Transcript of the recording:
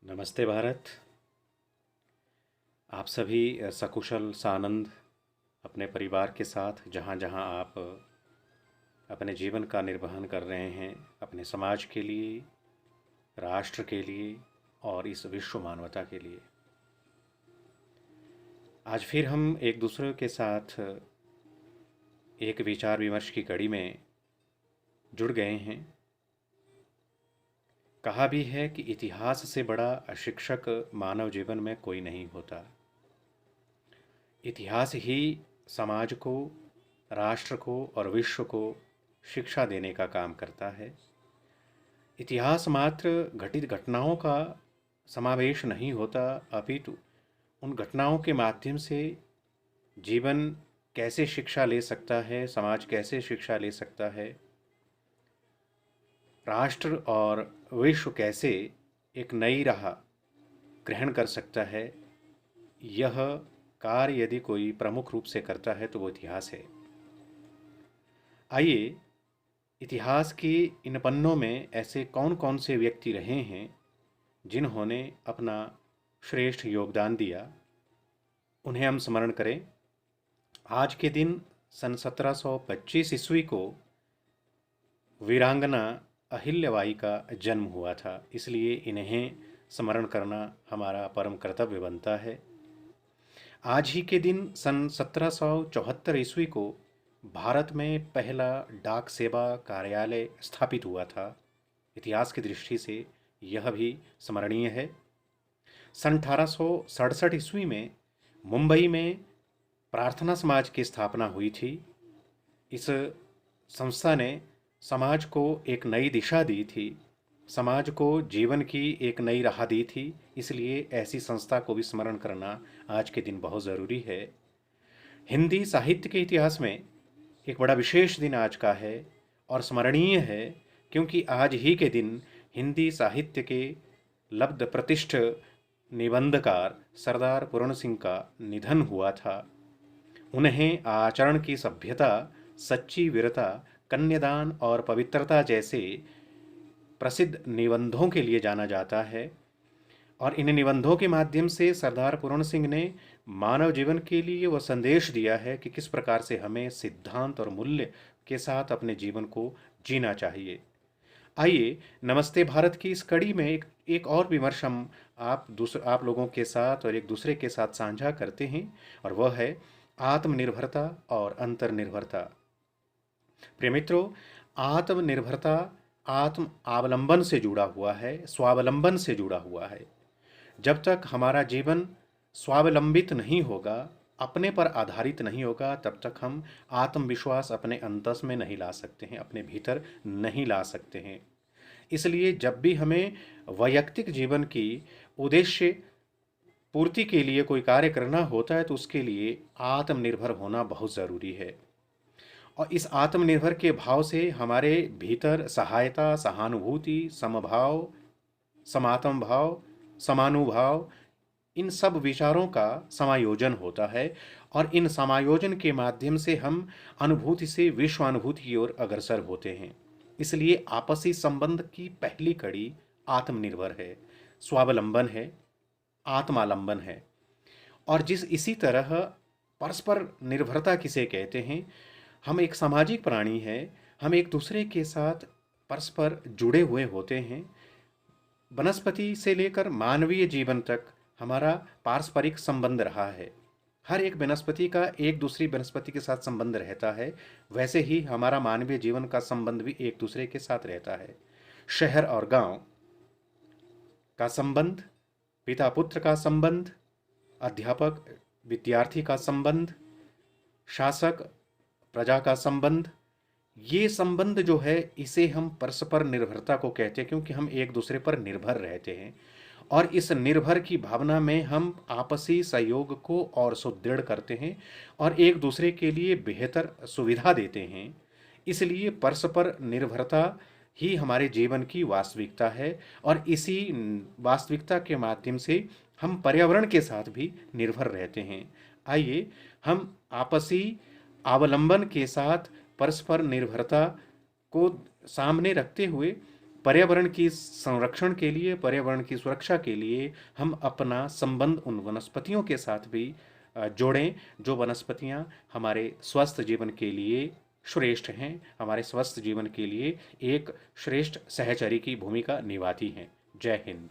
नमस्ते भारत। आप सभी सकुशल सानंद अपने परिवार के साथ जहाँ जहाँ आप अपने जीवन का निर्वहन कर रहे हैं, अपने समाज के लिए, राष्ट्र के लिए और इस विश्व मानवता के लिए। आज फिर हम एक दूसरे के साथ एक विचार विमर्श की कड़ी में जुड़ गए हैं। कहा भी है कि इतिहास से बड़ा शिक्षक मानव जीवन में कोई नहीं होता। इतिहास ही समाज को, राष्ट्र को और विश्व को शिक्षा देने का काम करता है। इतिहास मात्र घटित घटनाओं का समावेश नहीं होता, अपितु उन घटनाओं के माध्यम से जीवन कैसे शिक्षा ले सकता है, समाज कैसे शिक्षा ले सकता है, राष्ट्र और विश्व कैसे एक नई राह ग्रहण कर सकता है, यह कार्य यदि कोई प्रमुख रूप से करता है तो वो इतिहास है। आइए, इतिहास के इन पन्नों में ऐसे कौन कौन से व्यक्ति रहे हैं जिन्होंने अपना श्रेष्ठ योगदान दिया, उन्हें हम स्मरण करें। आज के दिन सन 1725 ईस्वी को वीरांगना अहिल्याबाई का जन्म हुआ था, इसलिए इन्हें स्मरण करना हमारा परम कर्तव्य बनता है। आज ही के दिन सन 1774 ईस्वी को भारत में पहला डाक सेवा कार्यालय स्थापित हुआ था। इतिहास की दृष्टि से यह भी स्मरणीय है। सन 1867 ईस्वी में मुंबई में प्रार्थना समाज की स्थापना हुई थी। इस संस्था ने समाज को एक नई दिशा दी थी, समाज को जीवन की एक नई राह दी थी, इसलिए ऐसी संस्था को भी स्मरण करना आज के दिन बहुत ज़रूरी है। हिंदी साहित्य के इतिहास में एक बड़ा विशेष दिन आज का है और स्मरणीय है, क्योंकि आज ही के दिन हिंदी साहित्य के लब्ध प्रतिष्ठ निबंधकार सरदार पूर्ण सिंह का निधन हुआ था। उन्हें आचरण की सभ्यता, सच्ची वीरता, कन्यादान और पवित्रता जैसे प्रसिद्ध निबंधों के लिए जाना जाता है और इन निबंधों के माध्यम से सरदार पूर्ण सिंह ने मानव जीवन के लिए वह संदेश दिया है कि किस प्रकार से हमें सिद्धांत और मूल्य के साथ अपने जीवन को जीना चाहिए। आइए, नमस्ते भारत की इस कड़ी में एक और विमर्श हम आप लोगों के साथ और एक दूसरे के साथ साझा करते हैं, और वह है आत्मनिर्भरता और अंतर्निर्भरता। प्रिय मित्रों, आत्मनिर्भरता आत्म अवलंबन से जुड़ा हुआ है, स्वावलंबन से जुड़ा हुआ है। जब तक हमारा जीवन स्वावलंबित नहीं होगा, अपने पर आधारित नहीं होगा, तब तक हम आत्मविश्वास अपने अंतस में नहीं ला सकते हैं, अपने भीतर नहीं ला सकते हैं। इसलिए जब भी हमें वैयक्तिक जीवन की उद्देश्य पूर्ति के लिए कोई कार्य करना होता है तो उसके लिए आत्मनिर्भर होना बहुत ज़रूरी है। और इस आत्मनिर्भर के भाव से हमारे भीतर सहायता, सहानुभूति, समभाव, समात्म भाव, समानुभाव, इन सब विचारों का समायोजन होता है और इन समायोजन के माध्यम से हम अनुभूति से विश्वानुभूति की ओर अग्रसर होते हैं। इसलिए आपसी संबंध की पहली कड़ी आत्मनिर्भर है, स्वावलंबन है, आत्मालंबन है। और इसी तरह परस्पर निर्भरता किसे कहते हैं, हम एक सामाजिक प्राणी हैं, हम एक दूसरे के साथ परस्पर जुड़े हुए होते हैं। वनस्पति से लेकर मानवीय जीवन तक हमारा पारस्परिक संबंध रहा है। हर एक वनस्पति का एक दूसरी वनस्पति के साथ संबंध रहता है, वैसे ही हमारा मानवीय जीवन का संबंध भी एक दूसरे के साथ रहता है। शहर और गांव का संबंध, पिता पुत्र का संबंध, अध्यापक विद्यार्थी का संबंध, शासक प्रजा का संबंध, ये संबंध जो है इसे हम परस्पर निर्भरता को कहते हैं, क्योंकि हम एक दूसरे पर निर्भर रहते हैं और इस निर्भर की भावना में हम आपसी सहयोग को और सुदृढ़ करते हैं और एक दूसरे के लिए बेहतर सुविधा देते हैं। इसलिए परस्पर निर्भरता ही हमारे जीवन की वास्तविकता है और इसी वास्तविकता के माध्यम से हम पर्यावरण के साथ भी निर्भर रहते हैं। आइए, हम आपसी अवलंबन के साथ परस्पर निर्भरता को सामने रखते हुए पर्यावरण की संरक्षण के लिए, पर्यावरण की सुरक्षा के लिए हम अपना संबंध उन वनस्पतियों के साथ भी जोड़ें, जो वनस्पतियाँ हमारे स्वस्थ जीवन के लिए श्रेष्ठ हैं, हमारे स्वस्थ जीवन के लिए एक श्रेष्ठ सहचरी की भूमिका निभाती हैं। जय हिंद।